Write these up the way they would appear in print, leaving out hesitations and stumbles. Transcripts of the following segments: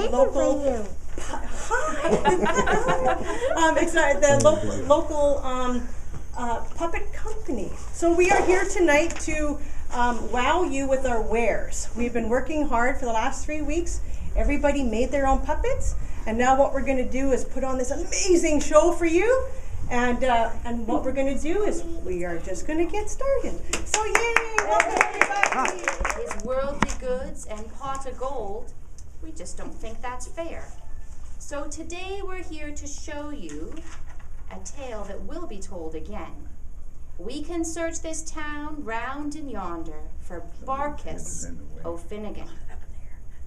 local. Local puppet company. So we are here tonight to wow you with our wares. We've been working hard for the last 3 weeks. Everybody made their own puppets, and now what we're going to do is put on this amazing show for you. And what we're going to do is we are just going to get started. So yay! Welcome everybody! His worldly goods and pot of gold, we just don't think that's fair. So today we're here to show you a tale that will be told again. We can search this town round and yonder for Barkis O'Finnegan.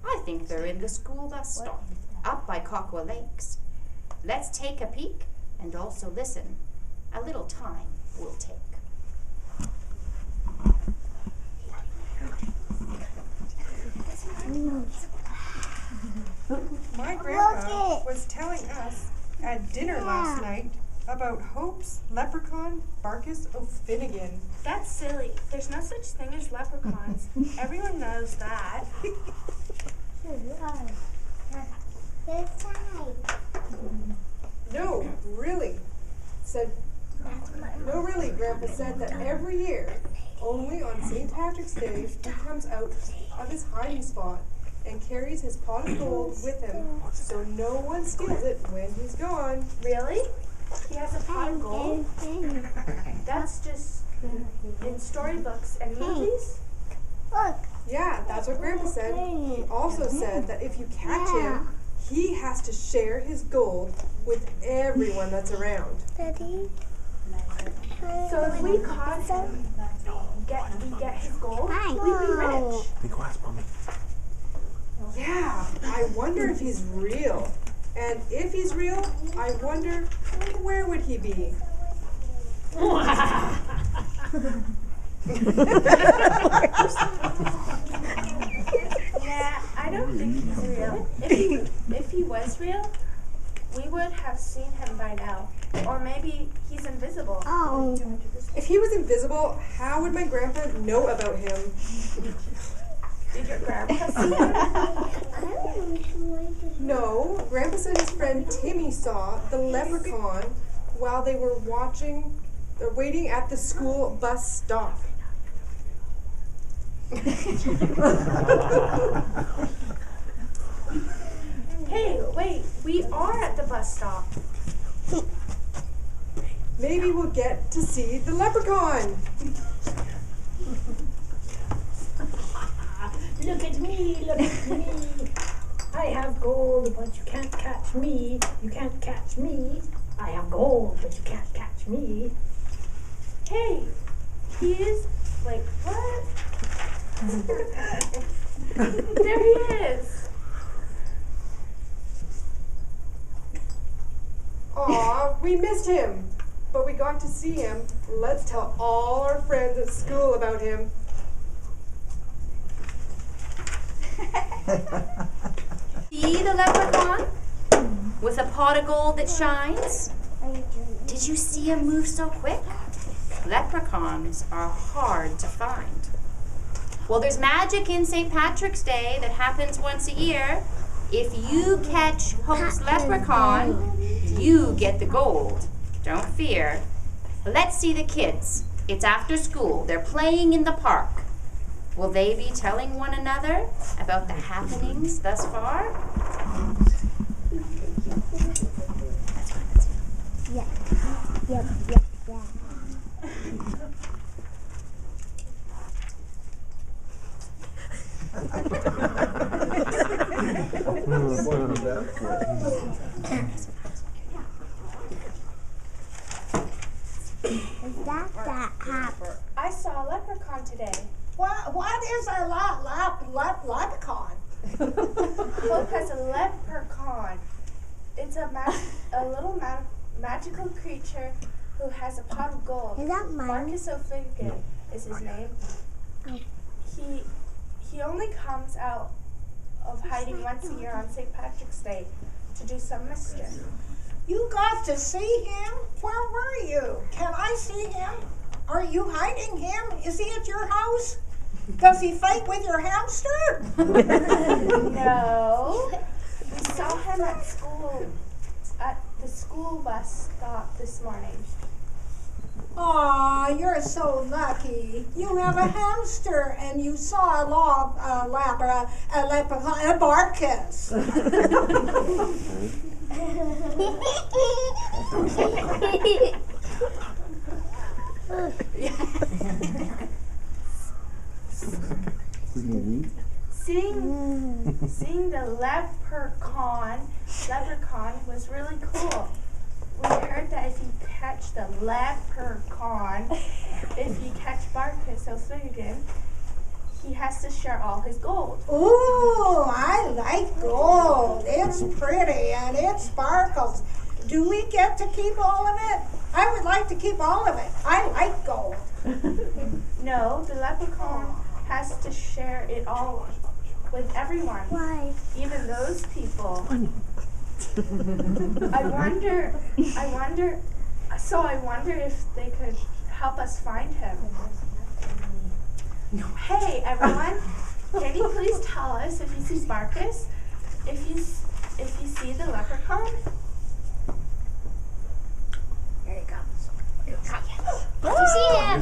I think they're in the school bus stop, up by Coquah Lakes. Let's take a peek and also listen. A little time will take. My grandpa was telling us at dinner last night about Hope's leprechaun, Barkis O'Finnegan. That's silly. There's no such thing as leprechauns. Everyone knows that. No, really, Grandpa said that every year, only on St. Patrick's Day, he comes out of his hiding spot and carries his pot of gold with him so no one steals it when he's gone. Really? He has a pot of gold? That's just in storybooks and movies? Yeah, that's what Grandpa said. He also said that if you catch him, he has to share his gold with everyone that's around. So if we caught him, we get his gold, we'd be rich. Be quiet, Mommy. Yeah, I wonder if he's real. And if he's real, I wonder where would he be? Nah, I don't think he's real. If he was real, we would have seen him by now. Or maybe he's invisible. Oh. If he was invisible, how would my grandpa know about him? Did your grandpa see him? No, Grandpa said his friend Timmy saw the leprechaun while they were waiting at the school bus stop. Hey, wait, we are at the bus stop. Maybe we'll get to see the leprechaun. Look at me, look at me. I have gold, but you can't catch me. You can't catch me. I have gold, but you can't catch me. Hey, he is, like, what? There he is. Aw, we missed him, but we got to see him. Let's tell all our friends at school about him. See the leprechaun with a pot of gold that shines? Did you see him move so quick? Leprechauns are hard to find. Well, there's magic in St. Patrick's Day that happens once a year. If you catch Hope's leprechaun, you get the gold. Don't fear. Let's see the kids. It's after school. They're playing in the park. Will they be telling one another about the happenings thus far? Yeah. Is that happened? I saw a leprechaun today. What is a leprechaun? Hope has a leprechaun. It's a little magical creature who has a pot of gold. Is that mine? Barkis O'Finnegan is his name. Oh. He only comes out of hiding once a year on St. Patrick's Day to do some mischief. You got to see him? Where were you? Can I see him? Are you hiding him? Is he at your house? Does he fight with your hamster? No. We saw him at school, at the school bus stop this morning. Aw, you're so lucky. You have a hamster and you saw a leprechaun, a barkus. Seeing the leprechaun was really cool. We heard that if you catch the leprechaun, if you catch Barkus O'Flanagan, he has to share all his gold. Ooh, I like gold. It's pretty and it sparkles. Do we get to keep all of it? I would like to keep all of it. I like gold. No, the leprechaun has to share it all with everyone. Why? Even those people. I wonder if they could help us find him. Hey, everyone, can you please tell us if you see Barkus? If you see the leprechaun? Here he comes. Did you see him?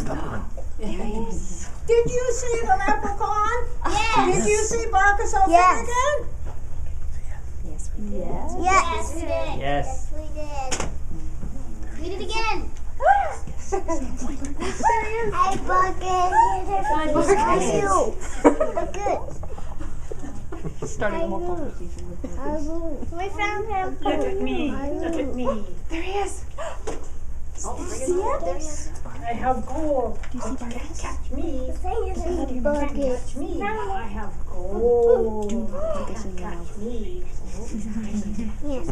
Did you see the leprechaun? Yes. Did you see Barkus O'Flanagan? Yes, we did. Yes. Yes, we did. Read it again. Hi, Barkus. Hi, Barkus. Good. Starting a more conversation with him. We found him. Look at me. Look at me. There he is. Oh, there he is. I have gold. Do you see You can't Barkus? catch me. The thing is, You can't catch me. I have gold. You can't catch me. Yes.